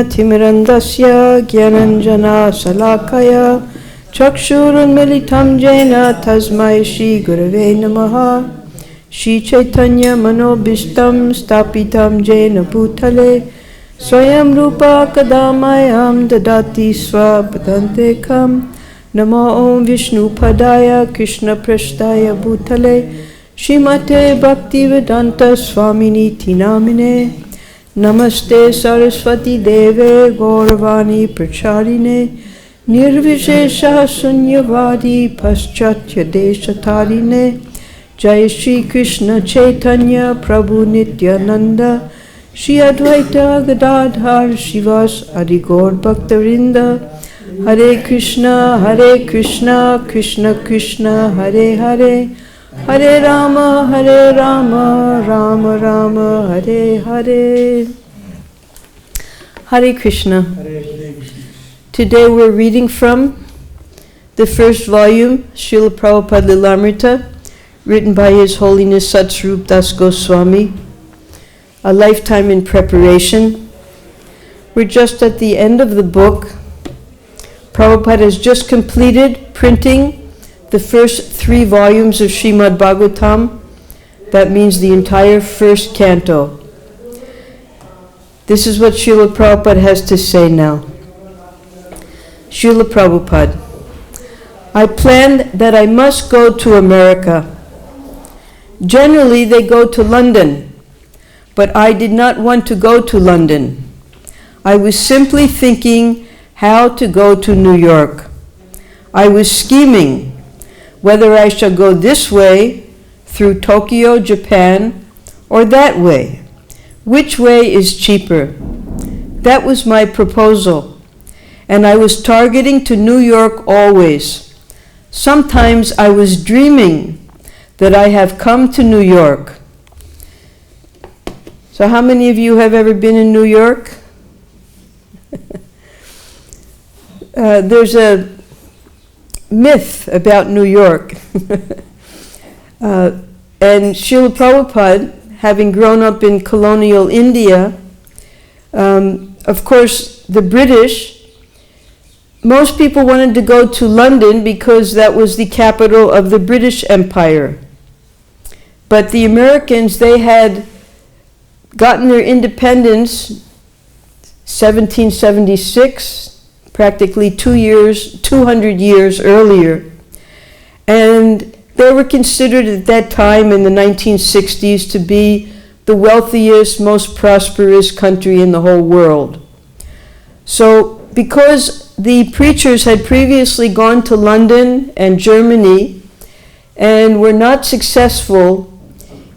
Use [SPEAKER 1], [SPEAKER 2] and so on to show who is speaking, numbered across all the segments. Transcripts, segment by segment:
[SPEAKER 1] Timirandasya Gyananjana Salakaya Chakshurunmilitam Jena Tasmai Shri Gurave Namaha Shri Chaitanya Manobishtam Stapitam Jena Bhutale Swayam Rupa Kadamayam Dadati Swapadantekam Namo Om Vishnu Padaya Krishna Prashtaya Bhutale Shrimate Bhaktivedanta Swamini Tinamine Namaste Saraswati Deve Gauravani Pracharine Nirvishesha Sunyavadi Paschatya Deshatarine Jai Shri Krishna Chaitanya Prabhu Nityananda Shri Advaita Gadadhar Shivas Adigaur Bhaktarinda Hare Krishna Krishna Krishna Hare Hare Hare Rama Rama Rama Hare Hare. Hare Krishna. Today we're reading from the first volume, Srila Prabhupada Lilamrita, written by His Holiness Satsvarup Das Goswami, a lifetime in preparation. We're just at the end of the book. Prabhupada has just completed printing the first 3 volumes of Srimad Bhagavatam. That means the entire first canto. This is what Srila Prabhupada has to say now. Srila Prabhupada, I planned that I must go to America. Generally they go to London, but I did not want to go to London. I was simply thinking how to go to New York. I was scheming whether I shall go this way through Tokyo, Japan, or that way. Which way is cheaper? That was my proposal, and I was targeting to New York always. Sometimes I was dreaming that I have come to New York. So how many of you have ever been in New York? There's a myth about New York. And Srila Prabhupada, having grown up in colonial India, of course the British, most people wanted to go to London because that was the capital of the British Empire. But the Americans, they had gotten their independence 1776, practically 200 years earlier. And they were considered at that time in the 1960s to be the wealthiest, most prosperous country in the whole world. So because the preachers had previously gone to London and Germany and were not successful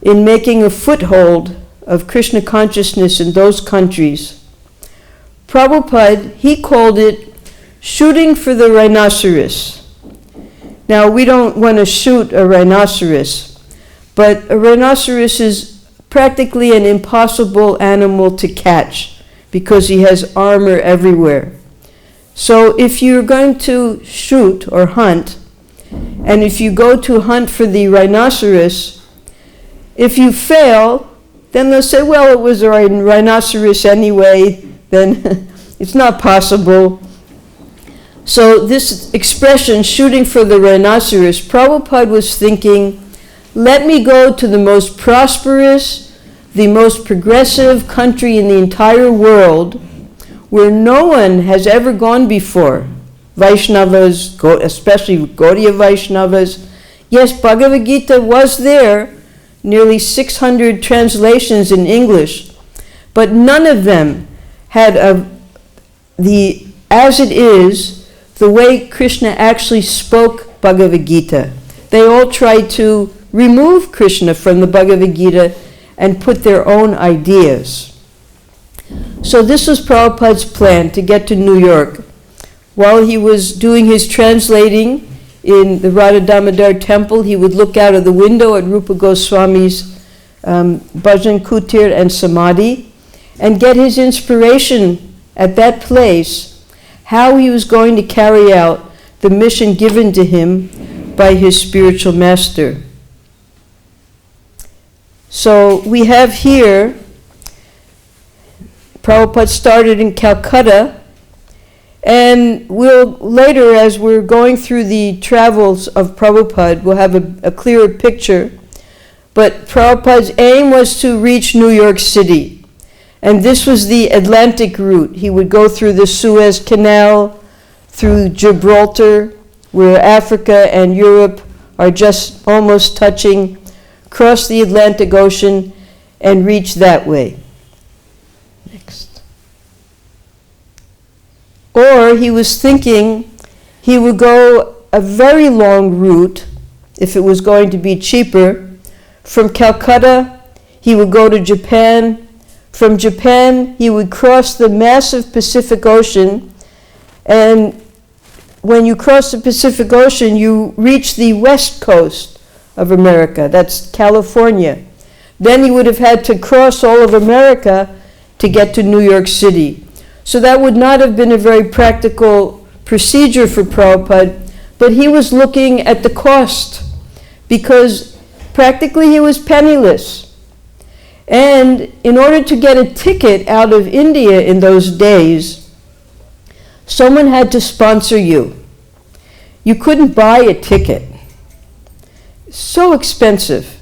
[SPEAKER 1] in making a foothold of Krishna consciousness in those countries, Prabhupada, he called it shooting for the rhinoceros. Now, we don't want to shoot a rhinoceros, but a rhinoceros is practically an impossible animal to catch because he has armor everywhere. So if you're going to shoot or hunt, and if you go to hunt for the rhinoceros, if you fail, then they'll say, well, it was a rhinoceros anyway, then it's not possible. So this expression, shooting for the rhinoceros, Prabhupada was thinking, let me go to the most prosperous, the most progressive country in the entire world, where no one has ever gone before. Vaishnavas, especially Gaudiya Vaishnavas. Yes, Bhagavad-Gita was there, nearly 600 translations in English, but none of them had as it is, the way Krishna actually spoke Bhagavad-Gita. They all tried to remove Krishna from the Bhagavad-Gita and put their own ideas. So this was Prabhupada's plan, to get to New York. While he was doing his translating in the Radha Damodar temple, he would look out of the window at Rupa Goswami's Bhajan Kutir and Samadhi and get his inspiration at that place how he was going to carry out the mission given to him by his spiritual master. So we have here Prabhupada started in Calcutta, and we'll later, as we're going through the travels of Prabhupada, we'll have a clearer picture. But Prabhupada's aim was to reach New York City, and this was the Atlantic route. He would go through the Suez Canal, through Gibraltar, where Africa and Europe are just almost touching, cross the Atlantic Ocean, and reach that way. Next. Or he was thinking he would go a very long route, if it was going to be cheaper. From Calcutta, he would go to Japan. From Japan, he would cross the massive Pacific Ocean, and when you cross the Pacific Ocean, you reach the west coast of America. That's California. Then he would have had to cross all of America to get to New York City. So that would not have been a very practical procedure for Prabhupada, but he was looking at the cost, because practically he was penniless. And in order to get a ticket out of India in those days, someone had to sponsor you. You couldn't buy a ticket. So expensive.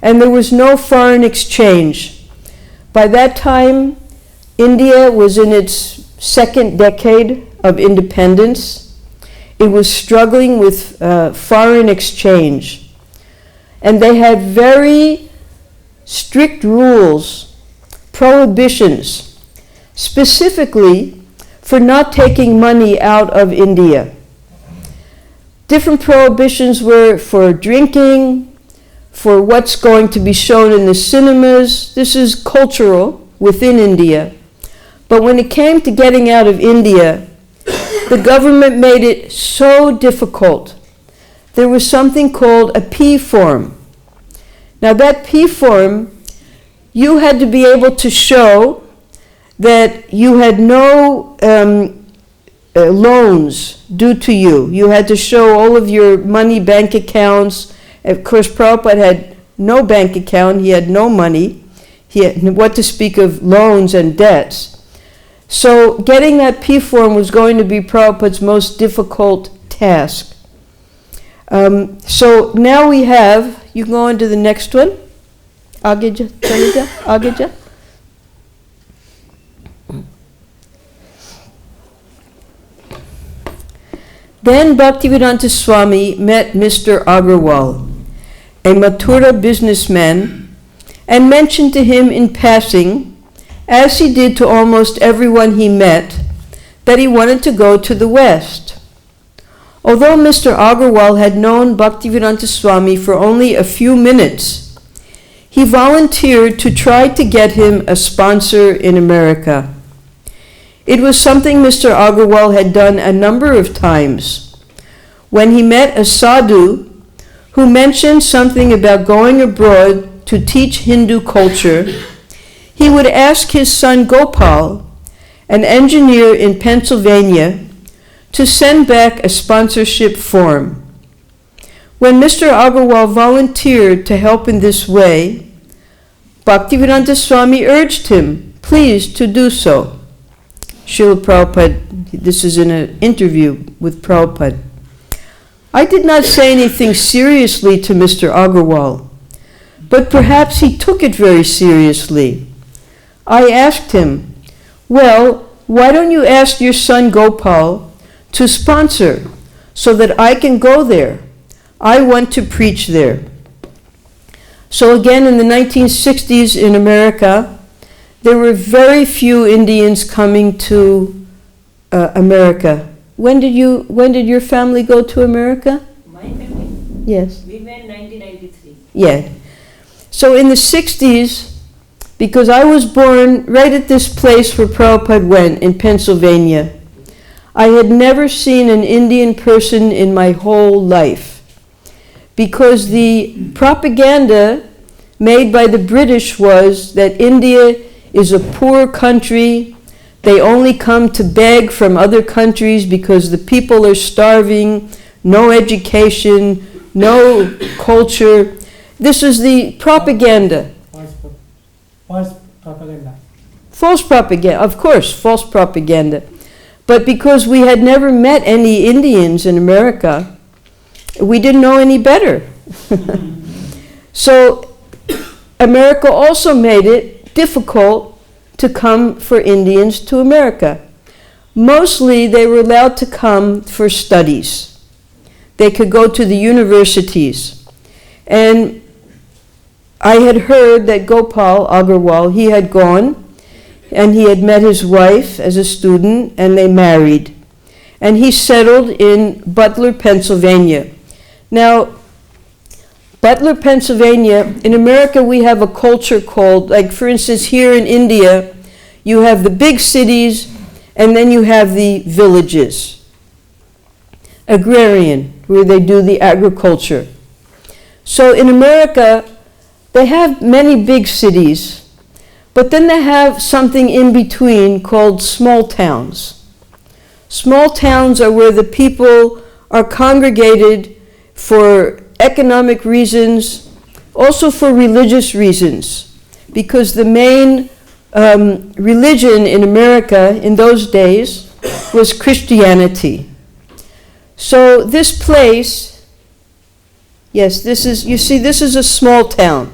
[SPEAKER 1] And there was no foreign exchange. By that time, India was in its second decade of independence. It was struggling with foreign exchange. And they had very strict rules, prohibitions, specifically for not taking money out of India. Different prohibitions were for drinking, for what's going to be shown in the cinemas. This is cultural within India. But when it came to getting out of India, the government made it so difficult. There was something called a P form. Now that P form, you had to be able to show that you had no loans due to you. You had to show all of your money, bank accounts. Of course, Prabhupada had no bank account. He had no money. He had what to speak of loans and debts. So getting that P form was going to be Prabhupada's most difficult task. So now we have, you can go on to the next one. Aage ja. Then Bhaktivedanta Swami met Mr. Agarwal, a Mathura businessman, and mentioned to him in passing, as he did to almost everyone he met, that he wanted to go to the West. Although Mr. Agarwal had known Bhaktivedanta Swami for only a few minutes, he volunteered to try to get him a sponsor in America. It was something Mr. Agarwal had done a number of times. When he met a sadhu who mentioned something about going abroad to teach Hindu culture, he would ask his son Gopal, an engineer in Pennsylvania, to send back a sponsorship form. When Mr. Agarwal volunteered to help in this way, Bhaktivedanta Swami urged him, please, to do so. Srila Prabhupada, this is in an interview with Prabhupada. I did not say anything seriously to Mr. Agarwal, but perhaps he took it very seriously. I asked him, well, why don't you ask your son Gopal to sponsor so that I can go there? I want to preach there. So again, in the 1960s in America, there were very few Indians coming to America. When did your family go to America?
[SPEAKER 2] My family?
[SPEAKER 1] Yes.
[SPEAKER 2] We went 1993.
[SPEAKER 1] Yeah. So in the 60s, because I was born right at this place where Prabhupada went, in Pennsylvania, I had never seen an Indian person in my whole life. Because the propaganda made by the British was that India is a poor country. They only come to beg from other countries because the people are starving, no education, no culture. This is the propaganda.
[SPEAKER 3] False propaganda.
[SPEAKER 1] false propaganda, of course, false propaganda. But because we had never met any Indians in America, we didn't know any better. So America also made it difficult to come for Indians to America. Mostly they were allowed to come for studies. They could go to the universities. And I had heard that Gopal Agarwal, he had gone and he had met his wife as a student and they married. And he settled in Butler, Pennsylvania. Now, Butler, Pennsylvania, in America we have a culture called, like for instance here in India, you have the big cities and then you have the villages. Agrarian, where they do the agriculture. So in America, they have many big cities, but then they have something in between called small towns. Small towns are where the people are congregated for economic reasons, also for religious reasons, because the main religion in America in those days was Christianity. So this place, yes, this is, you see, this is a small town.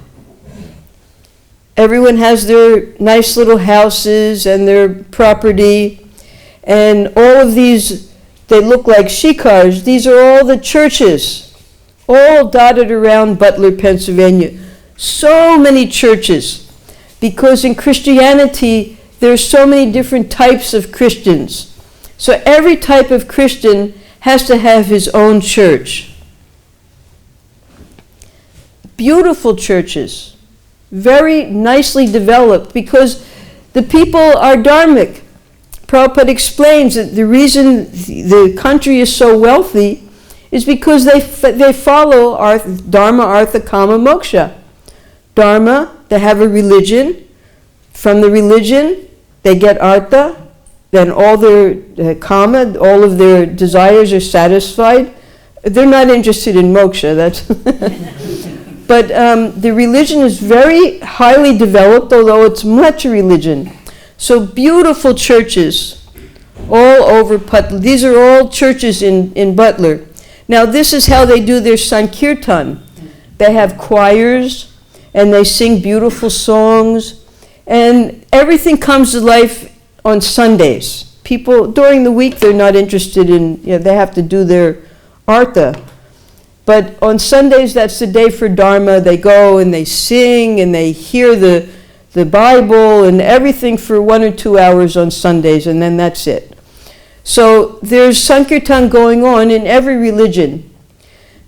[SPEAKER 1] Everyone has their nice little houses and their property, and all of these, they look like shikars. These are all the churches, all dotted around Butler, Pennsylvania. So many churches, because in Christianity, there's so many different types of Christians. So every type of Christian has to have his own church. Beautiful churches, very nicely developed, because the people are dharmic. Prabhupada explains that the reason the country is so wealthy is because they follow Dharma, Artha, Kama, Moksha. Dharma, they have a religion. From the religion, they get Artha. Then all their Kama, all of their desires are satisfied. They're not interested in Moksha. That's but the religion is very highly developed, although it's much a religion. So beautiful churches all over Butler. These are all churches in Butler. Now this is how they do their Sankirtan. They have choirs and they sing beautiful songs, and everything comes to life on Sundays. People, during the week, they're not interested in, they have to do their Artha. But on Sundays, that's the day for Dharma. They go and they sing and they hear the Bible and everything for 1 or 2 hours on Sundays, and then that's it. So there's Sankirtan going on in every religion.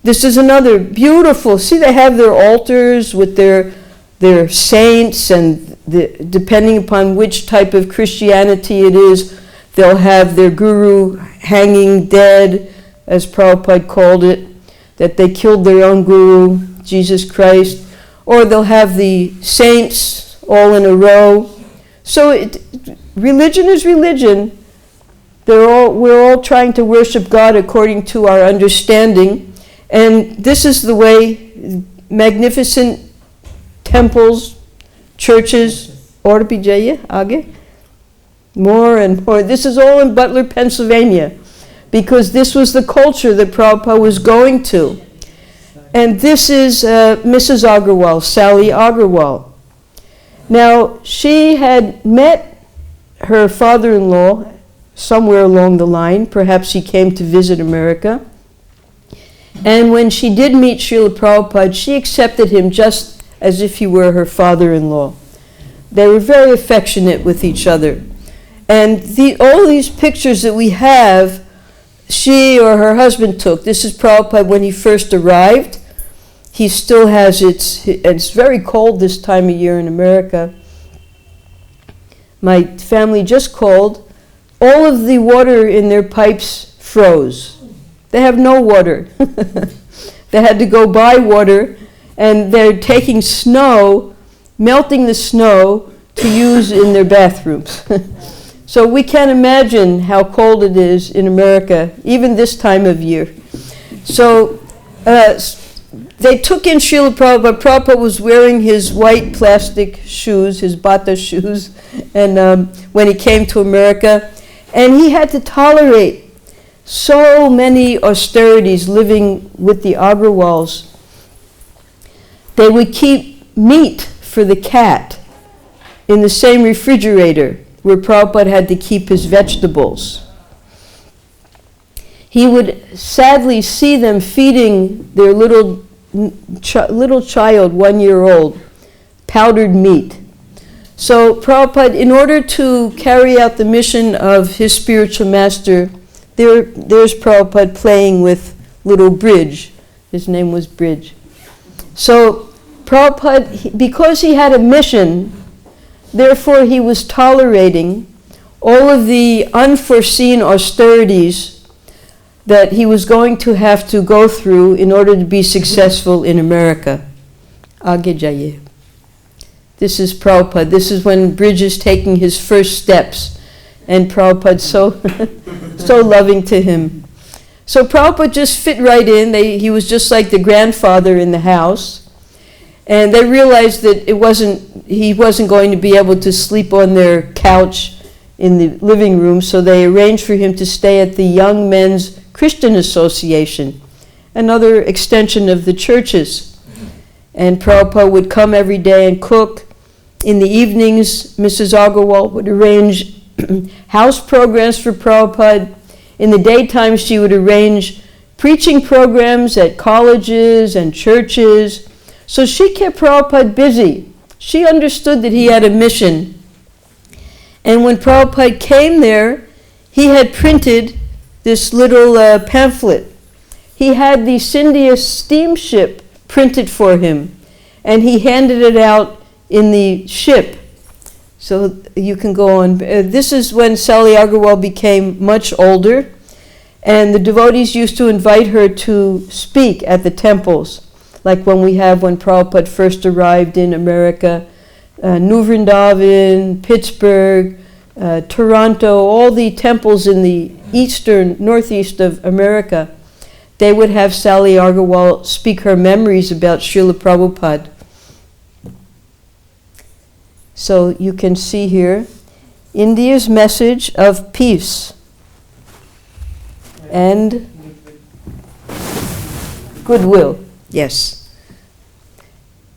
[SPEAKER 1] This is another beautiful, see, they have their altars with their saints, and depending upon which type of Christianity it is, they'll have their guru hanging dead, as Prabhupada called it, that they killed their own guru, Jesus Christ, or they'll have the saints all in a row. So religion is religion. We're all trying to worship God according to our understanding, and this is the way. Magnificent temples, churches, aur bhi jaiye, aage, more and more. This is all in Butler, Pennsylvania, because this was the culture that Prabhupada was going to. And this is Mrs. Agarwal, Sally Agarwal. Now, she had met her father-in-law somewhere along the line. Perhaps he came to visit America. And when she did meet Srila Prabhupada, she accepted him just as if he were her father-in-law. They were very affectionate with each other. And all these pictures that we have, she or her husband took. This is Prabhupada when he first arrived. He still has it's very cold this time of year in America. My family just called. All of the water in their pipes froze. They have no water. They had to go buy water, and they're taking snow, melting the snow to use in their bathrooms. So we can't imagine how cold it is in America, even this time of year. So they took in Srila Prabhupada. Prabhupada was wearing his white plastic shoes, his bata shoes, and when he came to America, and he had to tolerate so many austerities living with the Agrawals. They would keep meat for the cat in the same refrigerator where Prabhupada had to keep his vegetables. He would sadly see them feeding their little child, 1 year old, powdered meat. So Prabhupada, in order to carry out the mission of his spiritual master, there's Prabhupada playing with little Bridge. His name was Bridge. So Prabhupada, because he had a mission, therefore he was tolerating all of the unforeseen austerities that he was going to have to go through in order to be successful in America. Aage jaye. This is Prabhupada. This is when Bridge is taking his first steps, and Prabhupada's so loving to him. So Prabhupada just fit right in. He was just like the grandfather in the house, and they realized that he wasn't going to be able to sleep on their couch in the living room, so they arranged for him to stay at the Young Men's Christian Association, another extension of the churches. And Prabhupada would come every day and cook. In the evenings, Mrs. Agarwal would arrange house programs for Prabhupada. In the daytime, she would arrange preaching programs at colleges and churches. So she kept Prabhupada busy. She understood that he had a mission. And when Prabhupada came there, he had printed this little pamphlet. He had the Scindia steamship printed for him, and he handed it out in the ship. So you can go on. This is when Sally Agarwal became much older, and the devotees used to invite her to speak at the temples, like when Prabhupada first arrived in America, New Vrindavan, Pittsburgh, Toronto, all the temples in the northeast of America. They would have Sally Agarwal speak her memories about Srila Prabhupada. So you can see here, India's message of peace and goodwill. Yes.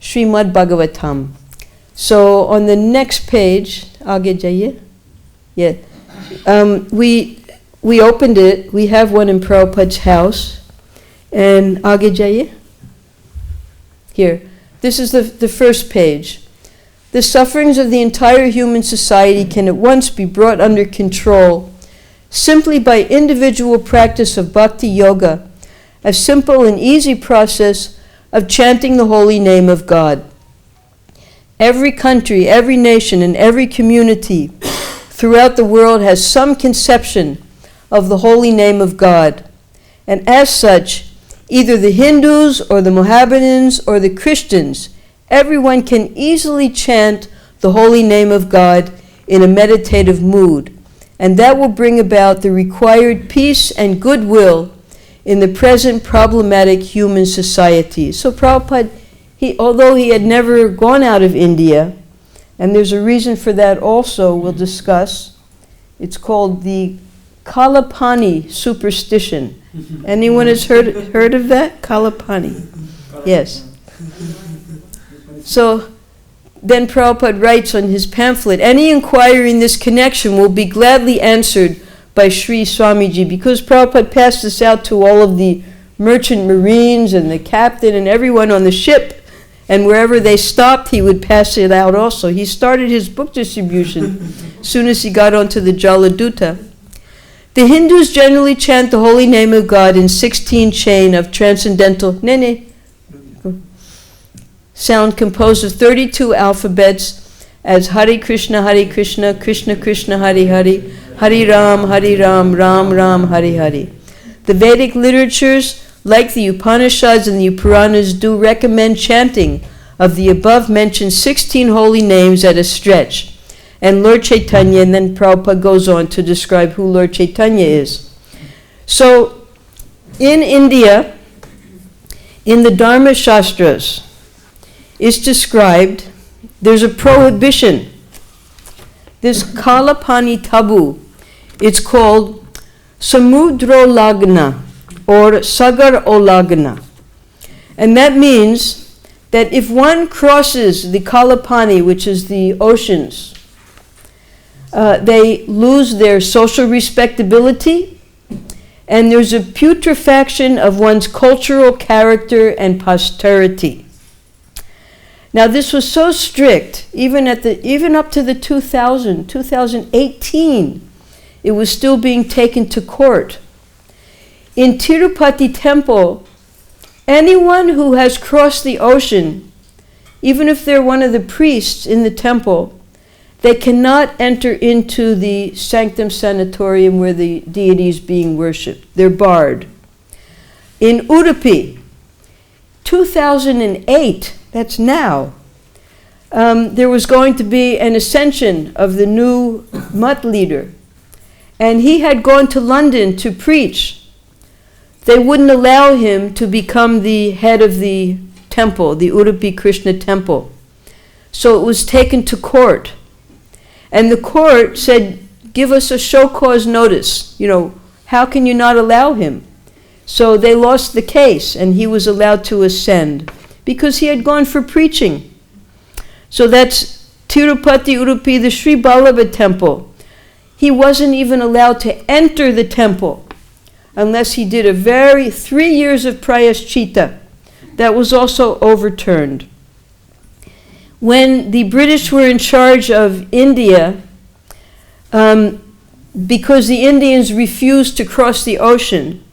[SPEAKER 1] Srimad Bhagavatam. So on the next page, aage jaiye. Yeah. We opened it. We have one in Prabhupada's house. And aage jaiye. Here. This is the first page. The sufferings of the entire human society can at once be brought under control simply by individual practice of bhakti-yoga, a simple and easy process of chanting the holy name of God. Every country, every nation, and every community throughout the world has some conception of the holy name of God. And as such, either the Hindus or the Mohammedans or the Christians, everyone can easily chant the holy name of God in a meditative mood, and that will bring about the required peace and goodwill in the present problematic human society. So Prabhupada, although he had never gone out of India, and there's a reason for that also we'll discuss, it's called the Kalapani superstition. Anyone has heard of that? Kalapani. Yes. So then Prabhupada writes on his pamphlet, any inquiry in this connection will be gladly answered by Sri Swamiji, because Prabhupada passed this out to all of the merchant marines and the captain and everyone on the ship, and wherever they stopped he would pass it out also. He started his book distribution as soon as he got onto the Jaladuta. The Hindus generally chant the holy name of God in 16 chain of transcendental sound composed of 32 alphabets as Hare Krishna, Krishna Krishna, Hare Hare, Hare Ram, Ram Ram, Hare Hare. The Vedic literatures, like the Upanishads and the Puranas, do recommend chanting of the above-mentioned 16 holy names at a stretch. And Lord Chaitanya, and then Prabhupada goes on to describe who Lord Chaitanya is. So, in India, in the Dharma Shastras, it's described, there's a prohibition. This Kalapani tabu, it's called Samudro Lagna or Sagar Olagna. And that means that if one crosses the Kalapani, which is the oceans, they lose their social respectability, and there's a putrefaction of one's cultural character and posterity. Now this was so strict, even up to the 2018, it was still being taken to court. In Tirupati temple, anyone who has crossed the ocean, even if they're one of the priests in the temple, they cannot enter into the sanctum sanatorium where the deity is being worshipped. They're barred. In Udupi, 2008, that's now, there was going to be an ascension of the new mutt leader. And he had gone to London to preach. They wouldn't allow him to become the head of the temple, the Udupi Krishna temple. So it was taken to court. And the court said, give us a show cause notice. You know, how can you not allow him? So they lost the case, and he was allowed to ascend because he had gone for preaching. So that's Tirupati Udupi, the Sri Vallabha temple. He wasn't even allowed to enter the temple unless he did 3 years of prayaschita. That was also overturned. When the British were in charge of India, because the Indians refused to cross the ocean,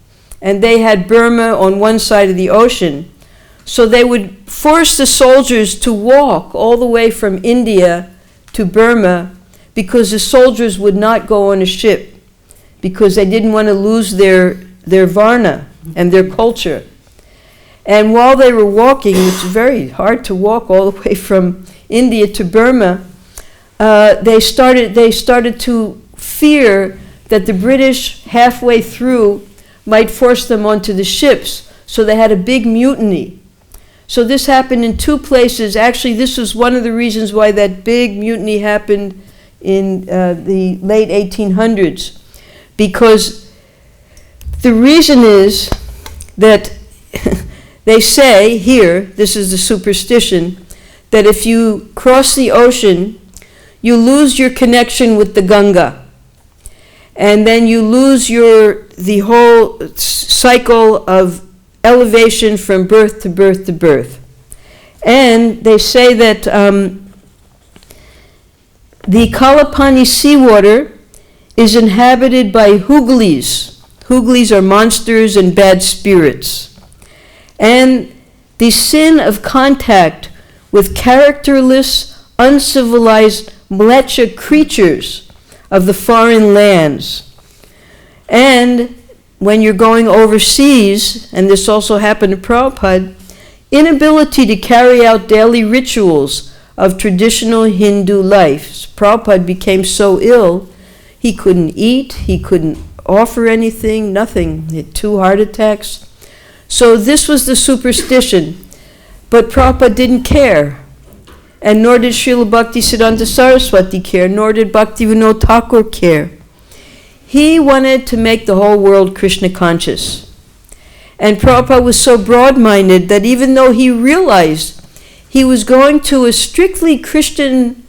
[SPEAKER 1] and they had Burma on one side of the ocean, so they would force the soldiers to walk all the way from India to Burma because the soldiers would not go on a ship because they didn't want to lose their varna and their culture. And while they were walking, it's very hard to walk all the way from India to Burma, they started to fear that the British halfway through might force them onto the ships. So they had a big mutiny. So this happened in 2 places. Actually, this was one of the reasons why that big mutiny happened in the late 1800s. Because the reason is that they say here, this is the superstition, that if you cross the ocean, you lose your connection with the Ganga. And then you lose the whole cycle of elevation from birth to birth to birth. And they say that the Kalapani seawater is inhabited by huglis. Huglis are monsters and bad spirits. And the sin of contact with characterless, uncivilized mlecha creatures of the foreign lands. And when you're going overseas, and this also happened to Prabhupada, inability to carry out daily rituals of traditional Hindu life. Prabhupada became so ill, he couldn't eat, he couldn't offer anything, nothing. He had 2 heart attacks. So this was the superstition. But Prabhupada didn't care. And nor did Srila Bhaktisiddhanta Saraswati care, nor did Bhaktivinoda Thakur care. He wanted to make the whole world Krishna conscious. And Prabhupada was so broad-minded that even though he realized he was going to a strictly Christian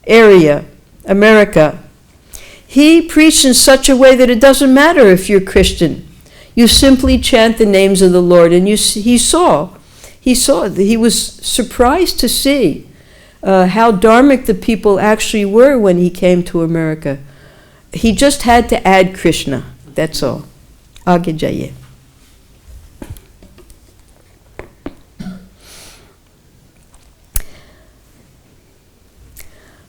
[SPEAKER 1] area, America, he preached in such a way that it doesn't matter if you're Christian. You simply chant the names of the Lord. And he was surprised to see how dharmic the people actually were when he came to America. He just had to add Krishna, that's all. Aage jaiye.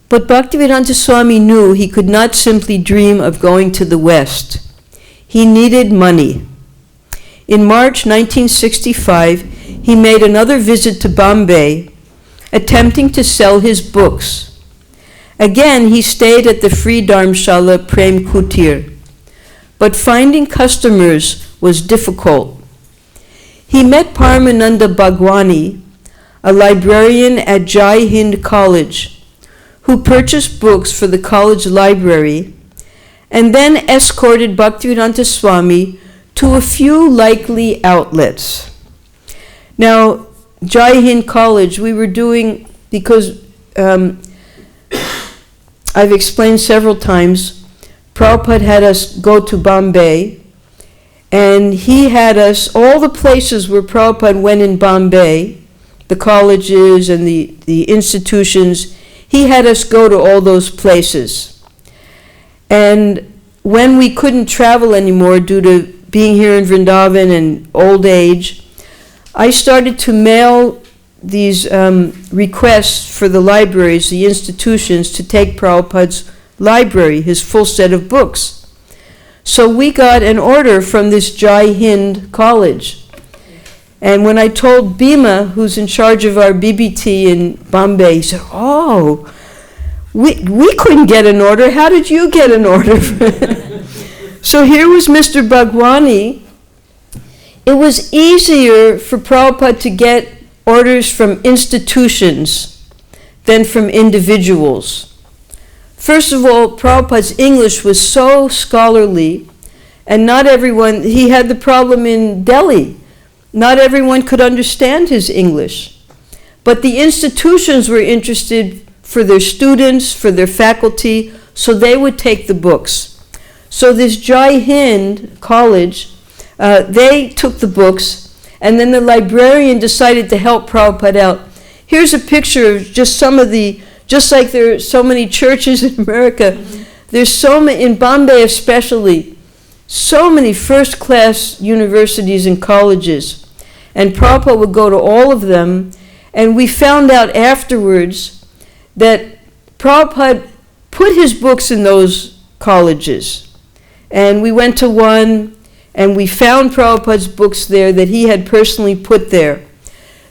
[SPEAKER 1] But Bhaktivedanta Swami knew he could not simply dream of going to the West. He needed money. In March 1965, he made another visit to Bombay, attempting to sell his books. Again, he stayed at the free Dharmshala Prem Kutir, but finding customers was difficult. he met Paramananda Bhagwani, a librarian at Jai Hind College, who purchased books for the college library and then escorted Bhaktivedanta Swami to a few likely outlets. Now, Jai Hind College, we were doing, because I've explained several times, Prabhupada had us go to Bombay, and he had us, all the places where Prabhupada went in Bombay, the colleges and the institutions, he had us go to all those places. And when we couldn't travel anymore due to being here in Vrindavan and old age, I started to mail these requests for the libraries, the institutions, to take Prabhupada's library, his full set of books. So we got an order from this Jai Hind College. And when I told Bhima, who's in charge of our BBT in Bombay, he said, "Oh, we couldn't get an order. How did you get an order?" So here was Mr. Bhagwani. It was easier for Prabhupada to get orders from institutions than from individuals. First of all, Prabhupada's English was so scholarly, and not everyone, he had the problem in Delhi. Not everyone could understand his English. But the institutions were interested for their students, for their faculty, so they would take the books. So this Jai Hind College, they took the books, and then the librarian decided to help Prabhupada out. Here's a picture of just some of the, just like there are so many churches in America, there's so many, in Bombay especially, so many first-class universities and colleges. And Prabhupada would go to all of them, and we found out afterwards that Prabhupada put his books in those colleges. And we went to one, and we found Prabhupada's books there that he had personally put there.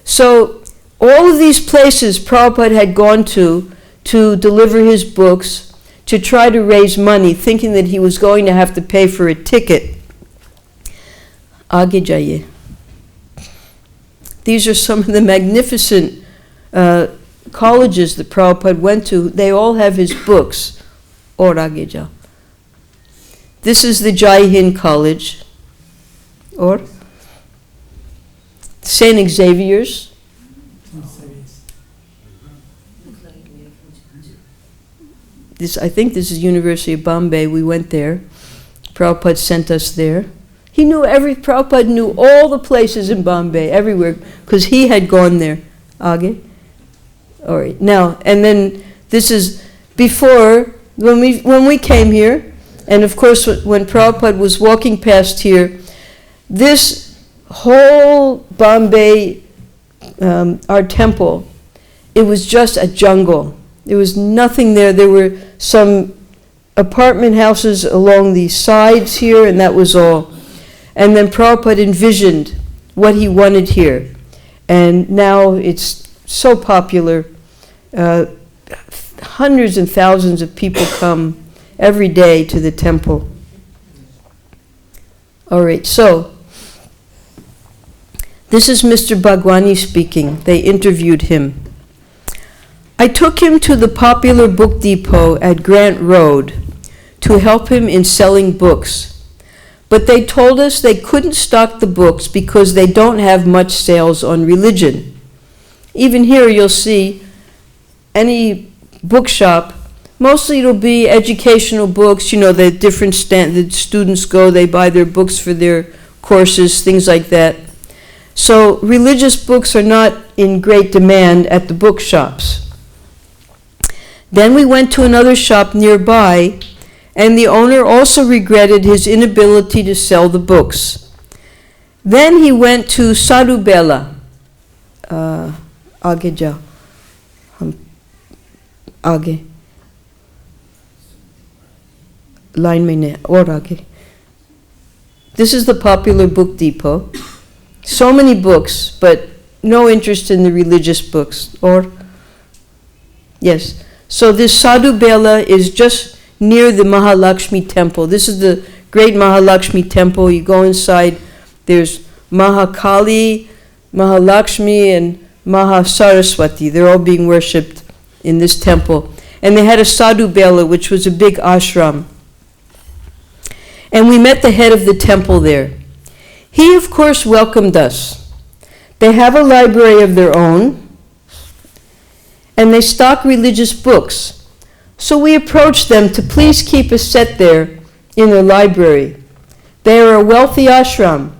[SPEAKER 1] So all of these places Prabhupada had gone to deliver his books, to try to raise money, thinking that he was going to have to pay for a ticket. Aage jaiye. These are some of the magnificent colleges that Prabhupada went to. They all have his books. Aur aage jao. This is the Jai Hind College. Or St. Xavier's. I think this is University of Bombay. We went there. Prabhupada sent us there. Prabhupada knew all the places in Bombay, everywhere, because he had gone there. Aage. All right. Now, and then this is before, when we came here, and of course when Prabhupada was walking past here, this whole Bombay, our temple, it was just a jungle. There was nothing there. There were some apartment houses along the sides here, and that was all. And then Prabhupada envisioned what he wanted here. And now it's so popular. Hundreds and thousands of people come every day to the temple. All right, so this is Mr. Bhagwani speaking. They interviewed him. I took him to the popular book depot at Grant Road to help him in selling books. But they told us they couldn't stock the books because they don't have much sales on religion. Even here you'll see any bookshop, mostly it'll be educational books, the different the students go, they buy their books for their courses, things like that. So religious books are not in great demand at the bookshops. Then we went to another shop nearby, and the owner also regretted his inability to sell the books. Then he went to Sadhu Bela. Aage jao. Aage. Line mein nahi, aur aage. This is the popular book depot. So many books, but no interest in the religious books. Or, yes. So this Sadhu Bela is just near the Mahalakshmi temple. This is the great Mahalakshmi temple. You go inside, there's Mahakali, Mahalakshmi, and Mahasaraswati. They're all being worshipped in this temple. And they had a sadhu bela, which was a big ashram. And we met the head of the temple there. He, of course, welcomed us. They have a library of their own, and they stock religious books. So we approached them to please keep a set there in their library. They are a wealthy ashram,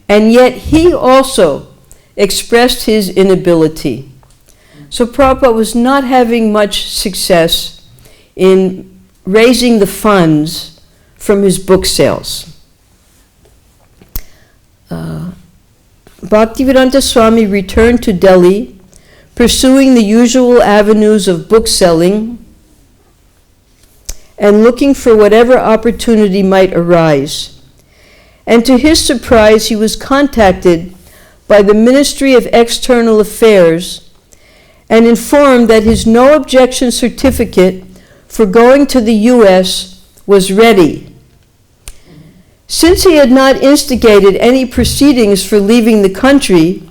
[SPEAKER 1] and yet he also expressed his inability. So Prabhupada was not having much success in raising the funds from his book sales. Bhaktivedanta Swami returned to Delhi, pursuing the usual avenues of book selling and looking for whatever opportunity might arise. And to his surprise, he was contacted by the Ministry of External Affairs and informed that his no objection certificate for going to the U.S. was ready. Since he had not instigated any proceedings for leaving the country,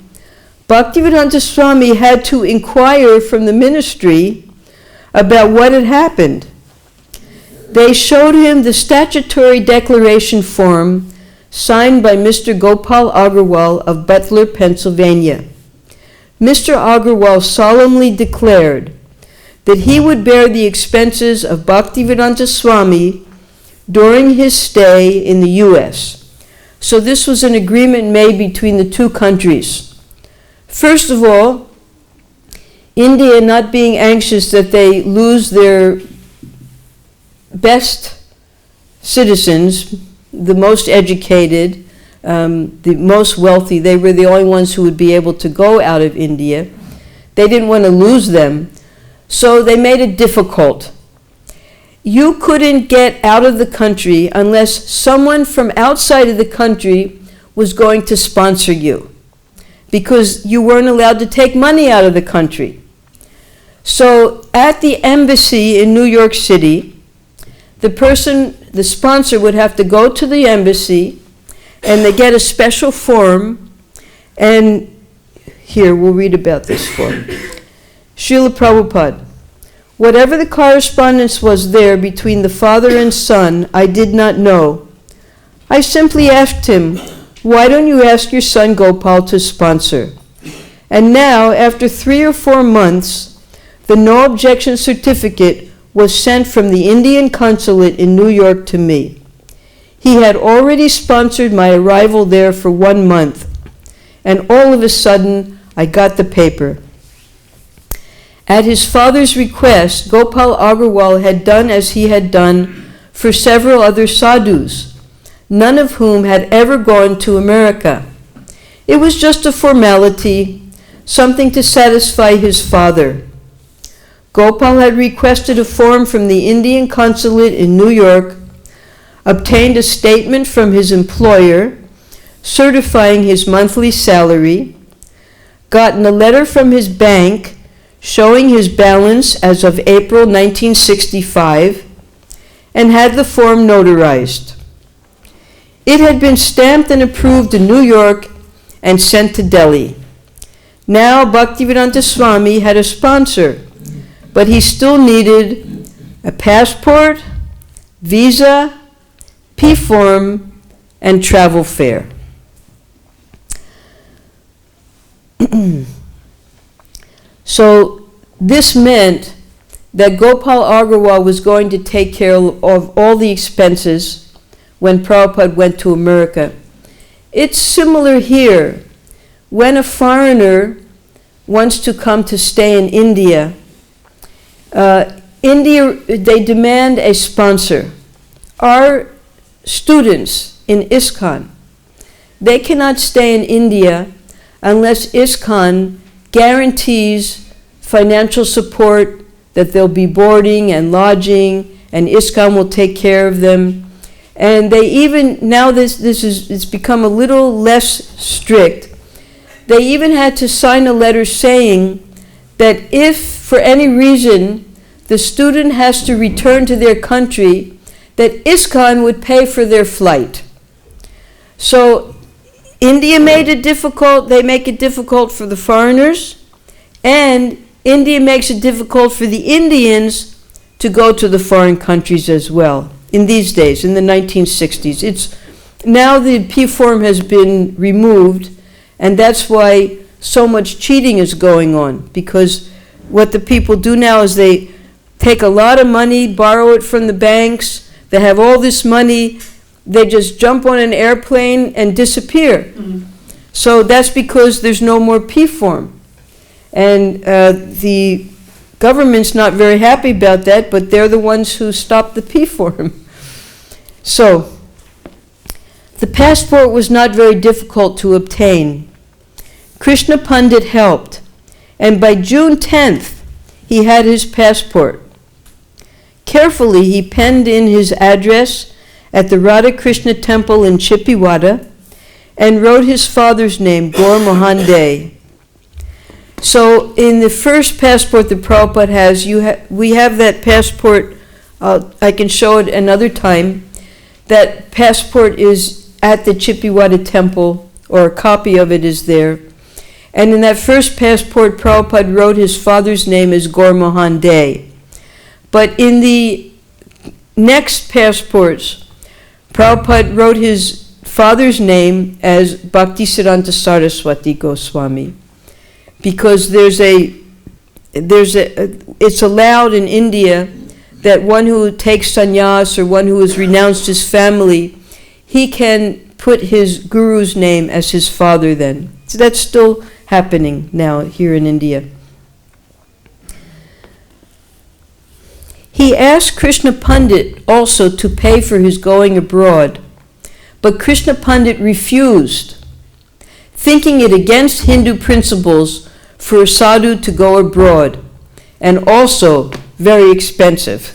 [SPEAKER 1] Bhaktivedanta Swami had to inquire from the ministry about what had happened. They showed him the statutory declaration form signed by Mr. Gopal Agarwal of Butler, Pennsylvania. Mr. Agarwal solemnly declared that he would bear the expenses of Bhaktivedanta Swami during his stay in the U.S. So this was an agreement made between the two countries. First of all, India not being anxious that they lose their best citizens, the most educated, the most wealthy, they were the only ones who would be able to go out of India. They didn't want to lose them, so they made it difficult. You couldn't get out of the country unless someone from outside of the country was going to sponsor you, because you weren't allowed to take money out of the country. So at the embassy in New York City, the sponsor would have to go to the embassy and they get a special form, and here we'll read about this form. Srila Prabhupada, whatever the correspondence was there between the father and son, I did not know. I simply asked him, why don't you ask your son Gopal to sponsor? And now, after 3 or 4 months, the no objection certificate was sent from the Indian consulate in New York to me. He had already sponsored my arrival there for 1 month, and all of a sudden, I got the paper. At his father's request, Gopal Agarwal had done as he had done for several other sadhus, none of whom had ever gone to America. It was just a formality, something to satisfy his father. Gopal had requested a form from the Indian consulate in New York, obtained a statement from his employer certifying his monthly salary, gotten a letter from his bank showing his balance as of April 1965, and had the form notarized. It had been stamped and approved in New York and sent to Delhi. Now Bhaktivedanta Swami had a sponsor, but he still needed a passport, visa, P-form, and travel fare. So this meant that Gopal Agarwal was going to take care of all the expenses when Prabhupada went to America. It's similar here. When a foreigner wants to come to stay in India, they demand a sponsor. Our students in ISKCON, they cannot stay in India unless ISKCON guarantees financial support, that they'll be boarding and lodging, and ISKCON will take care of them. And they even, now it's become a little less strict. They even had to sign a letter saying that if for any reason the student has to return to their country, that ISKCON would pay for their flight. So India made it difficult, they make it difficult for the foreigners, and India makes it difficult for the Indians to go to the foreign countries as well. In these days, in the 1960s. Now the P form has been removed, and that's why so much cheating is going on, because what the people do now is they take a lot of money, borrow it from the banks, they have all this money, they just jump on an airplane and disappear. Mm-hmm. So that's because there's no more P form. And the government's not very happy about that, but they're the ones who stopped the P form. So, the passport was not very difficult to obtain. Krishna Pandit helped, and by June 10th, he had his passport. Carefully, he penned in his address at the Radha Krishna temple in Chippiwada and wrote his father's name, Gaur Mohan Dey. So, in the first passport that Prabhupada has, we have that passport. I can show it another time. That passport is at the Chippiwada temple, or a copy of it is there. And in that first passport, Prabhupada wrote his father's name as Gaur Mohan Dey. But in the next passports, Prabhupada wrote his father's name as Bhaktisiddhanta Saraswati Goswami. Because it's allowed in India that one who takes sannyas or one who has renounced his family, he can put his guru's name as his father then. So that's still happening now here in India. He asked Krishna Pandit also to pay for his going abroad, but Krishna Pandit refused, thinking it against Hindu principles for a sadhu to go abroad, and also very expensive.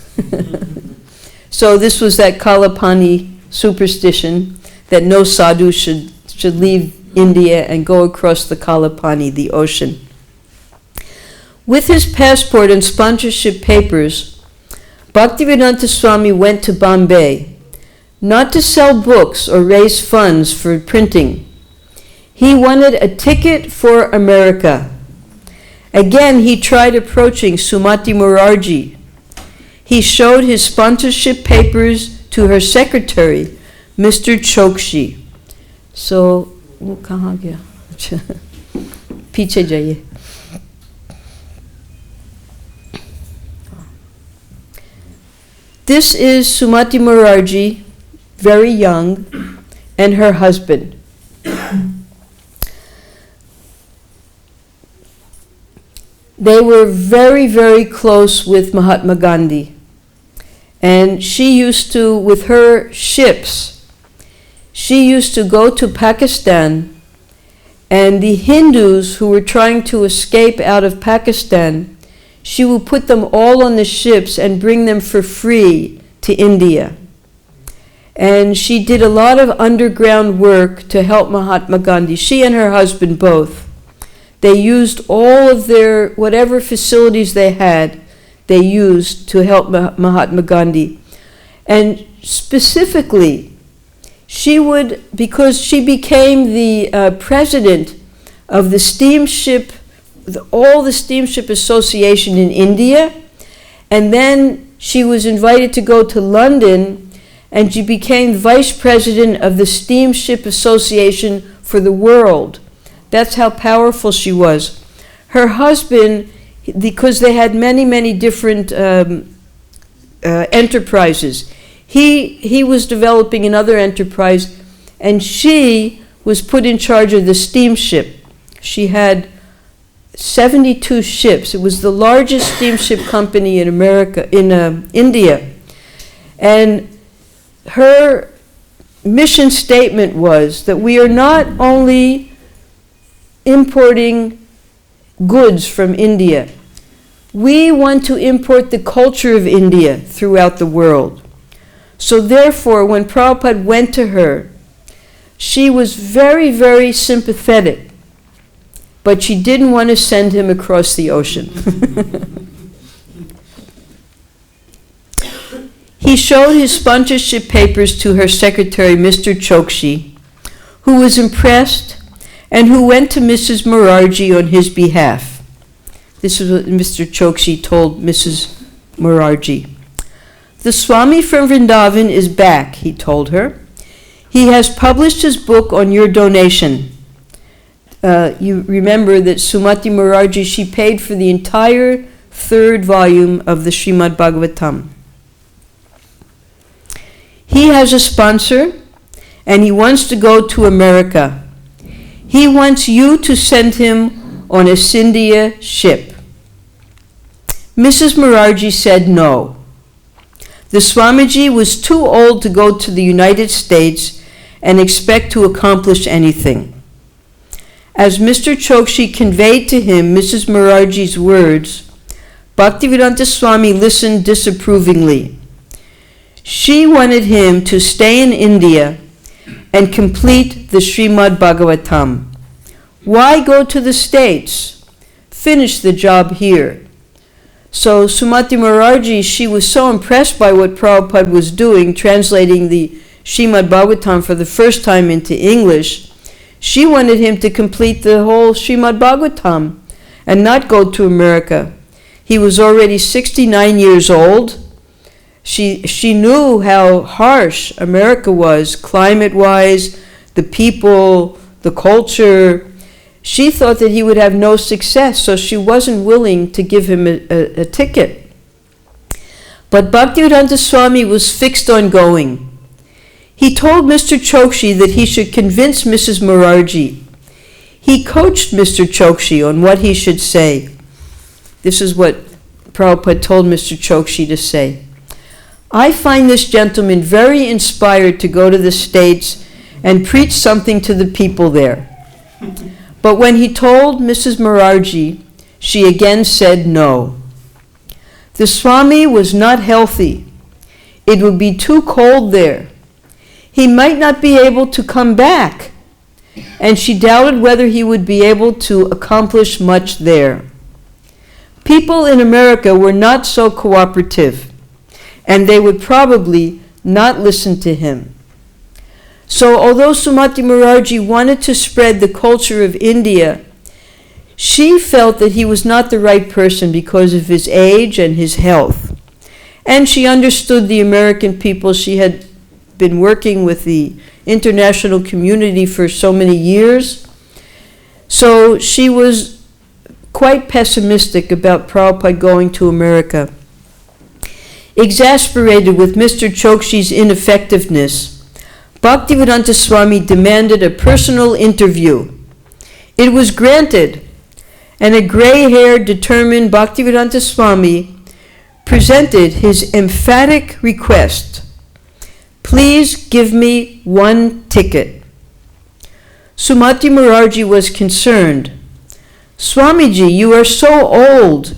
[SPEAKER 1] So this was that Kalapani superstition that no sadhu should leave India and go across the Kalapani, the ocean. With his passport and sponsorship papers, Bhaktivedanta Swami went to Bombay, not to sell books or raise funds for printing. He wanted a ticket for America. Again, he tried approaching Sumati Morarji. He showed his sponsorship papers to her secretary, Mr. Chokshi. So, वो कहाँ गया? पीछे जाइए. This is Sumati Morarji, very young, and her husband. They were very, very close with Mahatma Gandhi. And she used to, with her ships, she used to go to Pakistan, and the Hindus who were trying to escape out of Pakistan, she would put them all on the ships and bring them for free to India. And she did a lot of underground work to help Mahatma Gandhi, she and her husband both. They used all of their, whatever facilities they had, they used to help Mahatma Gandhi. And specifically, she would, because she became the president of the steamship, all the steamship association in India, and then she was invited to go to London, and she became vice president of the steamship association for the world. That's how powerful she was. Her husband, because they had many, many different enterprises, he was developing another enterprise, and she was put in charge of the steamship. She had 72 ships. It was the largest steamship company in America, in India. And her mission statement was that we are not only importing goods from India, we want to import the culture of India throughout the world. So therefore, when Prabhupada went to her, she was very, very sympathetic, but she didn't want to send him across the ocean. He showed his sponsorship papers to her secretary, Mr. Chokshi, who was impressed and who went to Mrs. Morarji on his behalf. This is what Mr. Chokshi told Mrs. Morarji. The Swami from Vrindavan is back, he told her. He has published his book on your donation. You remember that Sumati Morarji, she paid for the entire 3rd volume of the Srimad Bhagavatam. He has a sponsor, and he wants to go to America. He wants you to send him on a Scindia ship. Mrs. Morarji said no. The Swamiji was too old to go to the United States and expect to accomplish anything. As Mr. Chokshi conveyed to him Mrs. Morarji's words, Bhaktivedanta Swami listened disapprovingly. She wanted him to stay in India and complete the Srimad Bhagavatam. Why go to the States? Finish the job here. So Sumati Morarji, she was so impressed by what Prabhupada was doing, translating the Srimad Bhagavatam for the first time into English. She wanted him to complete the whole Srimad Bhagavatam and not go to America. He was already 69 years old. She knew how harsh America was, climate-wise, the people, the culture. She thought that he would have no success, so she wasn't willing to give him a ticket. But Bhaktivedanta Swami was fixed on going. He told Mr. Chokshi that he should convince Mrs. Morarji. He coached Mr. Chokshi on what he should say. This is what Prabhupada told Mr. Chokshi to say. I find this gentleman very inspired to go to the States and preach something to the people there. But when he told Mrs. Morarji, she again said no. The Swami was not healthy. It would be too cold there. He might not be able to come back, and she doubted whether he would be able to accomplish much there. People in America were not so cooperative, and they would probably not listen to him. So although Sumati Morarji wanted to spread the culture of India, she felt that he was not the right person because of his age and his health. And she understood the American people. She had been working with the international community for so many years. So she was quite pessimistic about Prabhupada going to America. Exasperated with Mr. Chokshi's ineffectiveness, Bhaktivedanta Swami demanded a personal interview. It was granted, and a gray-haired, determined Bhaktivedanta Swami presented his emphatic request, please give me one ticket. Sumati Morarji was concerned. Swamiji, you are so old.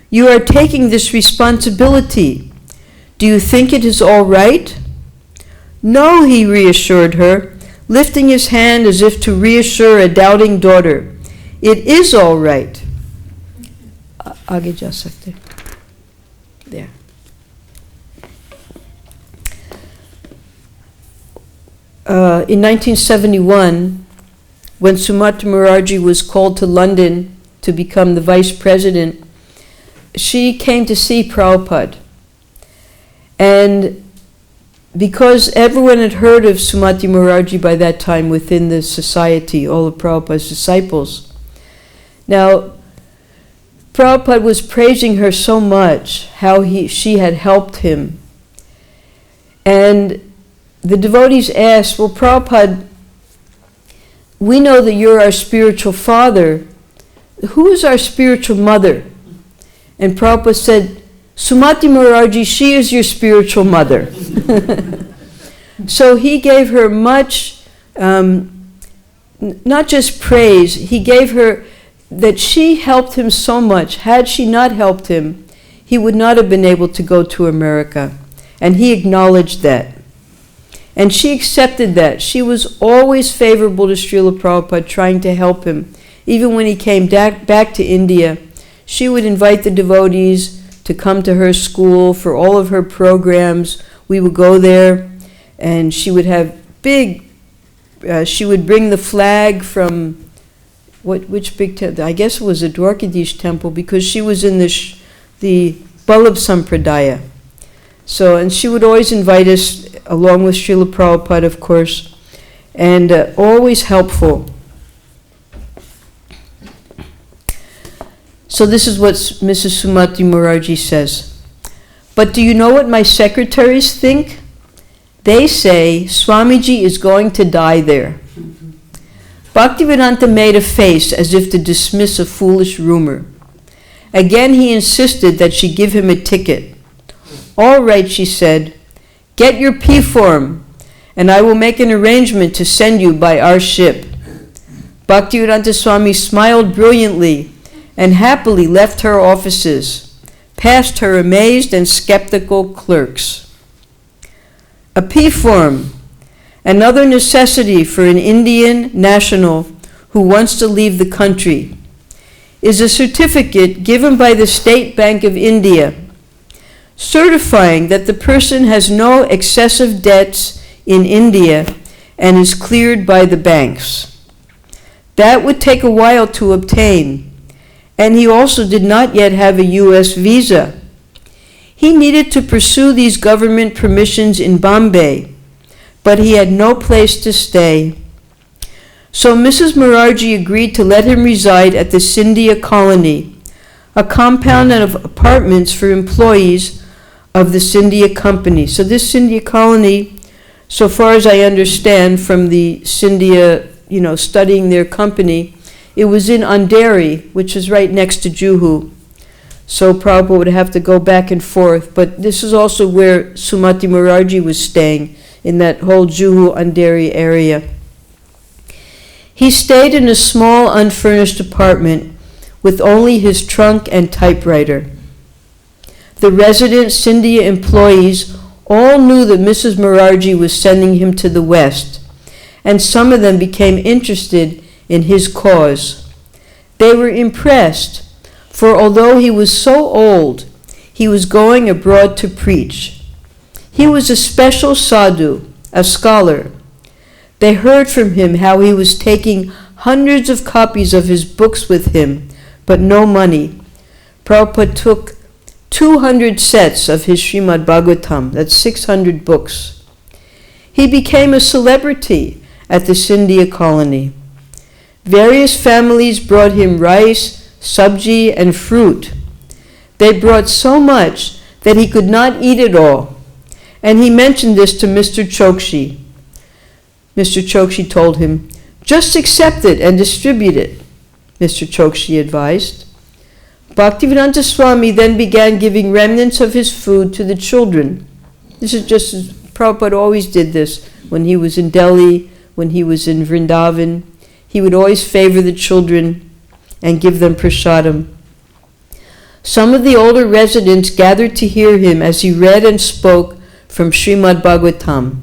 [SPEAKER 1] You are taking this responsibility. Do you think it is all right? No, he reassured her, lifting his hand as if to reassure a doubting daughter. It is all right. Aage ja sakte. There. In 1971, when Sumati Morarji was called to London to become the vice president, she came to see Prabhupada. And because everyone had heard of Sumati Morarji by that time within the society, all of Prabhupada's disciples. Now, Prabhupada was praising her so much, how she had helped him. And the devotees asked, well, Prabhupada, we know that you're our spiritual father. Who is our spiritual mother? And Prabhupada said, Sumati Morarji, she is your spiritual mother. So he gave her much, not just praise, he gave her that she helped him so much. Had she not helped him, he would not have been able to go to America. And he acknowledged that. And she accepted that. She was always favorable to Srila Prabhupada, trying to help him. Even when he came back to India, she would invite the devotees to come to her school for all of her programs. We would go there, and she would have big she would bring the flag from which big temple? I guess it was a Dwarkadish temple, because she was in the Vallabh Sampradaya. So, and she would always invite us, along with Srila Prabhupada, of course, and always helpful. So this is what Mrs. Sumati Mukherjee says. But do you know what my secretaries think? They say Swamiji is going to die there. Bhaktivedanta made a face as if to dismiss a foolish rumor. Again he insisted that she give him a ticket. All right, she said, get your P form, and I will make an arrangement to send you by our ship. Bhaktivedanta Swami smiled brilliantly and happily left her offices, past her amazed and skeptical clerks. A P form, another necessity for an Indian national who wants to leave the country, is a certificate given by the State Bank of India, certifying that the person has no excessive debts in India and is cleared by the banks. That would take a while to obtain, and he also did not yet have a U.S. visa. He needed to pursue these government permissions in Bombay, but he had no place to stay. So Mrs. Mukherjee agreed to let him reside at the Scindia colony, a compound of apartments for employees of the Scindia company. So this Scindia colony, so far as I understand from the Scindia, studying their company, it was in Andheri, which is right next to Juhu. So Prabhupada would have to go back and forth. But this is also where Sumati Mukherjee was staying, in that whole Juhu Andheri area. He stayed in a small unfurnished apartment with only his trunk and typewriter. The resident Scindia employees all knew that Mrs. Mukherjee was sending him to the West, and some of them became interested in his cause. They were impressed, for although he was so old, he was going abroad to preach. He was a special sadhu, a scholar. They heard from him how he was taking hundreds of copies of his books with him, but no money. Prabhupada took 200 sets of his Srimad Bhagavatam, that's 600 books. He became a celebrity at the Scindia colony. Various families brought him rice, sabji, and fruit. They brought so much that he could not eat it all, and he mentioned this to Mr. Chokshi. Mr. Chokshi told him, just accept it and distribute it, Mr. Chokshi advised. Bhaktivedanta Swami then began giving remnants of his food to the children. This is just as Prabhupada always did this when he was in Delhi, when he was in Vrindavan. He would always favor the children and give them prasadam. Some of the older residents gathered to hear him as he read and spoke from Srimad Bhagavatam.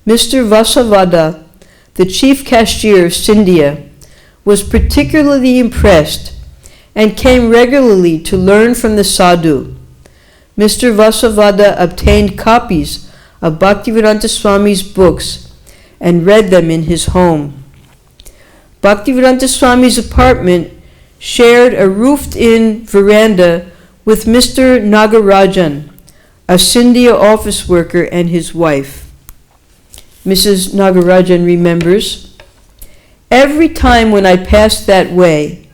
[SPEAKER 1] Mr. Vasavada, the chief cashier of Scindia, was particularly impressed and came regularly to learn from the sadhu. Mr. Vasavada obtained copies of Bhaktivedanta Swami's books and read them in his home. Bhaktivedanta Swami's apartment shared a roofed-in veranda with Mr. Nagarajan, a Scindia office worker, and his wife. Mrs. Nagarajan remembers, every time when I passed that way,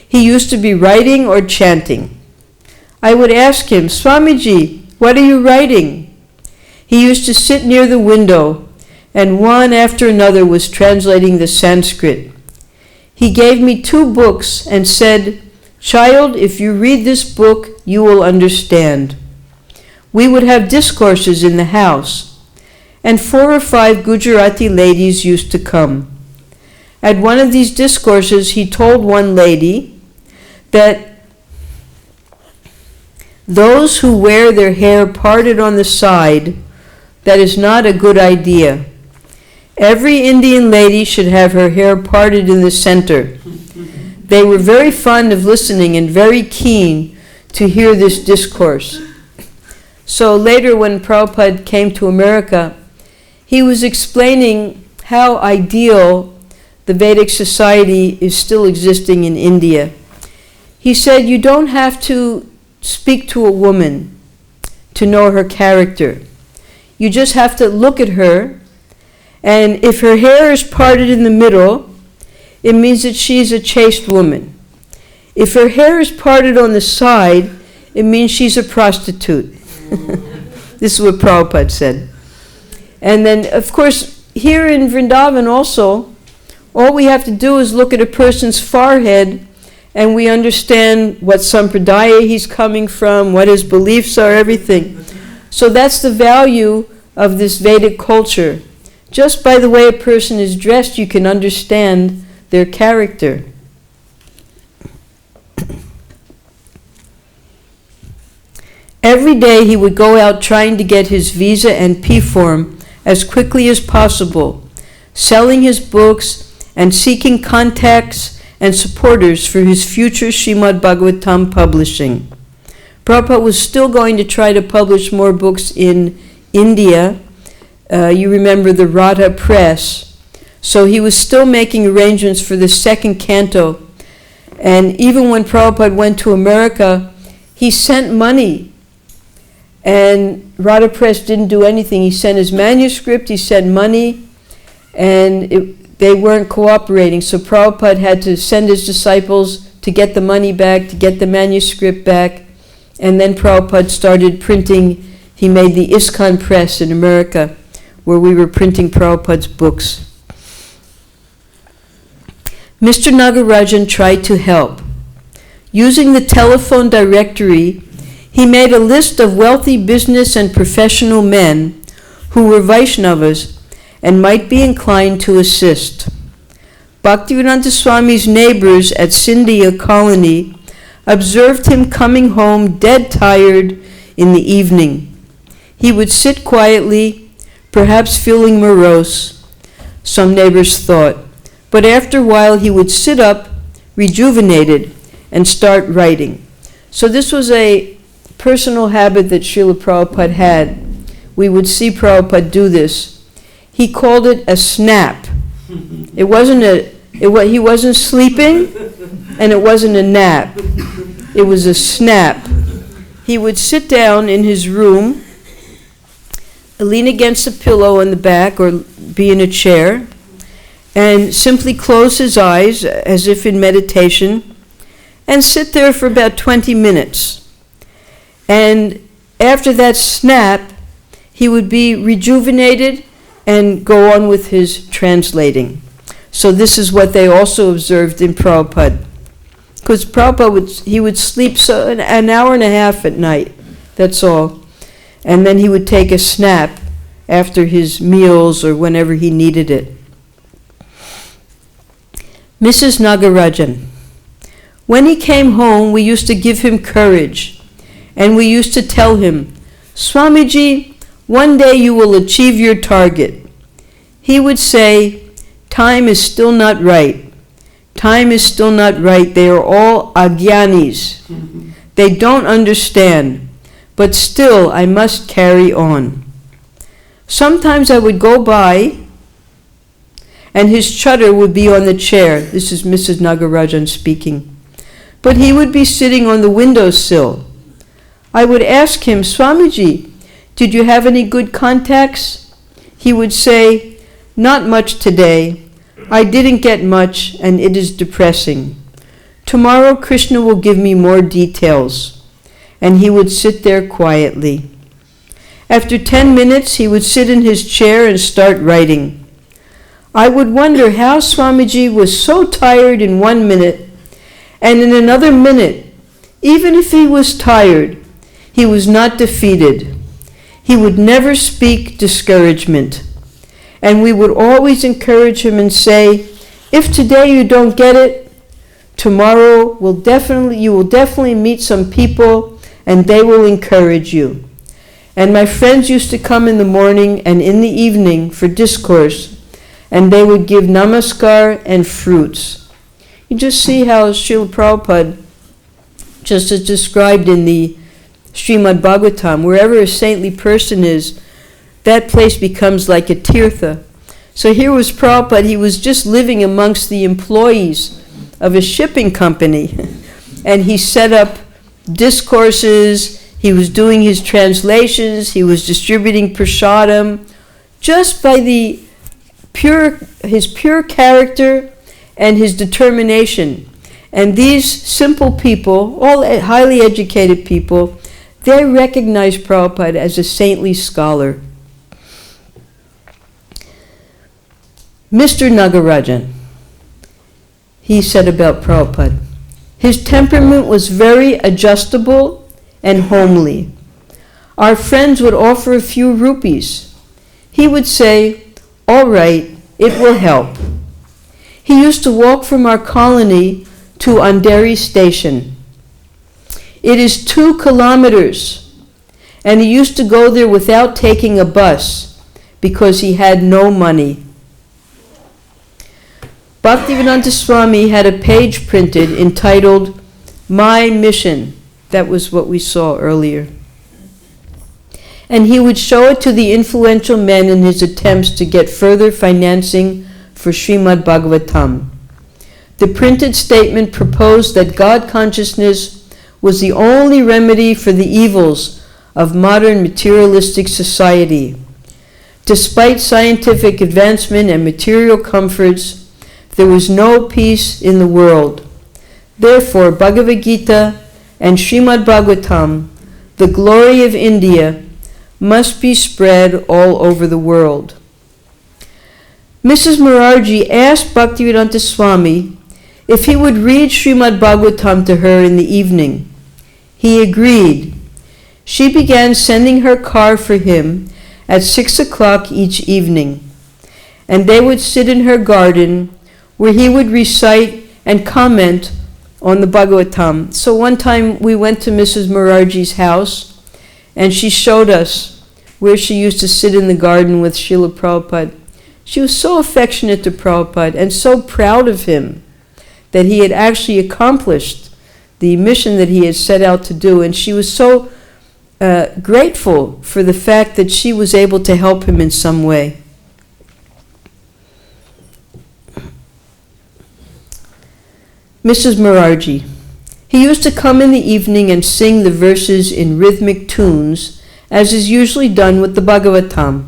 [SPEAKER 1] he used to be writing or chanting. I would ask him, Swamiji, what are you writing? He used to sit near the window, and one after another was translating the Sanskrit. He gave me 2 books and said, child, if you read this book, you will understand. We would have discourses in the house, and 4 or 5 Gujarati ladies used to come. At one of these discourses, he told one lady that those who wear their hair parted on the side, that is not a good idea. Every Indian lady should have her hair parted in the center. They were very fond of listening and very keen to hear this discourse. So later when Prabhupada came to America, he was explaining how ideal the Vedic society is still existing in India. He said, you don't have to speak to a woman to know her character. You just have to look at her, and if her hair is parted in the middle, it means that she's a chaste woman. If her hair is parted on the side, it means she's a prostitute. This is what Prabhupada said. And then, of course, here in Vrindavan also, all we have to do is look at a person's forehead and we understand what sampradaya he's coming from, what his beliefs are, everything. So that's the value of this Vedic culture. Just by the way a person is dressed, you can understand their character. Every day he would go out trying to get his visa and P-form as quickly as possible, selling his books and seeking contacts and supporters for his future Srimad Bhagavatam publishing. Prabhupada was still going to try to publish more books in India. You remember the Radha Press. So he was still making arrangements for the second canto. And even when Prabhupada went to America, he sent money. And Radha Press didn't do anything. He sent his manuscript, he sent money, and they weren't cooperating. So Prabhupada had to send his disciples to get the money back, to get the manuscript back. And then Prabhupada started printing. He made the ISKCON press in America, where we were printing Prabhupada's books. Mr. Nagarajan tried to help. Using the telephone directory, he made a list of wealthy business and professional men who were Vaishnavas and might be inclined to assist. Bhaktivedanta Swami's neighbors at Scindia Colony observed him coming home dead tired in the evening. He would sit quietly, perhaps feeling morose, some neighbors thought, but after a while he would sit up, rejuvenated, and start writing. So this was a personal habit that Srila Prabhupada had. We would see Prabhupada do this. He called it a snap. He wasn't sleeping, and it wasn't a nap. It was a snap. He would sit down in his room, lean against a pillow on the back or be in a chair, and simply close his eyes as if in meditation, and sit there for about 20 minutes. And after that snap, he would be rejuvenated and go on with his translating. So this is what they also observed in Prabhupada. Because Prabhupada would sleep an hour and a half at night, that's all. And then he would take a snap after his meals or whenever he needed it. Mrs. Nagarajan. When he came home, we used to give him courage. And we used to tell him, Swamiji, one day you will achieve your target. He would say, time is still not right. Time is still not right. They are all agyanis. They don't understand. But still, I must carry on. Sometimes I would go by, and his chudder would be on the chair. This is Mrs. Nagarajan speaking. But he would be sitting on the windowsill. I would ask him, Swamiji, did you have any good contacts? He would say, not much today. I didn't get much, and it is depressing. Tomorrow Krishna will give me more details. And he would sit there quietly. After 10 minutes, he would sit in his chair and start writing. I would wonder how Swamiji was so tired in 1 minute, and in another minute, even if he was tired, he was not defeated. He would never speak discouragement. And we would always encourage him and say, if today you don't get it, tomorrow you will definitely meet some people and they will encourage you. And my friends used to come in the morning and in the evening for discourse, and they would give namaskar and fruits. You just see how Srila Prabhupada, just as described in the Srimad Bhagavatam, wherever a saintly person is, that place becomes like a tirtha. So here was Prabhupada, he was just living amongst the employees of a shipping company. And he set up discourses, he was doing his translations, he was distributing prasadam, just by his pure character and his determination. And these simple people, all highly educated people, they recognized Prabhupada as a saintly scholar. Mr. Nagarajan, he said about Prabhupada, his temperament was very adjustable and homely. Our friends would offer a few rupees. He would say, "All right, it will help." He used to walk from our colony to Andheri station. It is 2 kilometers, and he used to go there without taking a bus because he had no money. Bhaktivedanta Swami had a page printed entitled, "My Mission." That was what we saw earlier. And he would show it to the influential men in his attempts to get further financing for Srimad Bhagavatam. The printed statement proposed that God consciousness was the only remedy for the evils of modern materialistic society. Despite scientific advancement and material comforts, there was no peace in the world. Therefore, Bhagavad-Gita and Srimad Bhagavatam, the glory of India, must be spread all over the world. Mrs. Morarji asked Bhaktivedanta Swami if he would read Srimad Bhagavatam to her in the evening. He agreed. She began sending her car for him at 6 o'clock each evening, and they would sit in her garden where he would recite and comment on the Bhagavatam. So one time we went to Mrs. Morarji's house, and she showed us where she used to sit in the garden with Srila Prabhupada. She was so affectionate to Prabhupada and so proud of him that he had actually accomplished the mission that he had set out to do, and she was so grateful for the fact that she was able to help him in some way. Mrs. Morarji. He used to come in the evening and sing the verses in rhythmic tunes, as is usually done with the Bhagavatam.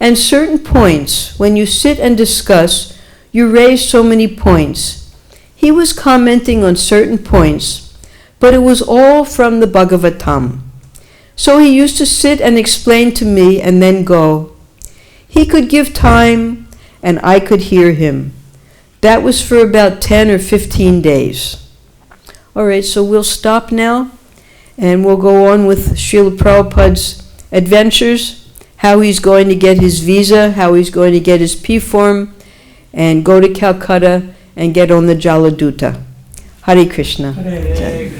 [SPEAKER 1] And certain points, when you sit and discuss, you raise so many points. He was commenting on certain points, but it was all from the Bhagavatam. So he used to sit and explain to me and then go. He could give time, and I could hear him. That was for about 10 or 15 days. All right, so we'll stop now, and we'll go on with Srila Prabhupada's adventures, how he's going to get his visa, how he's going to get his P-form, and go to Calcutta and get on the Jaladuta. Hare Krishna.
[SPEAKER 3] Hare Krishna.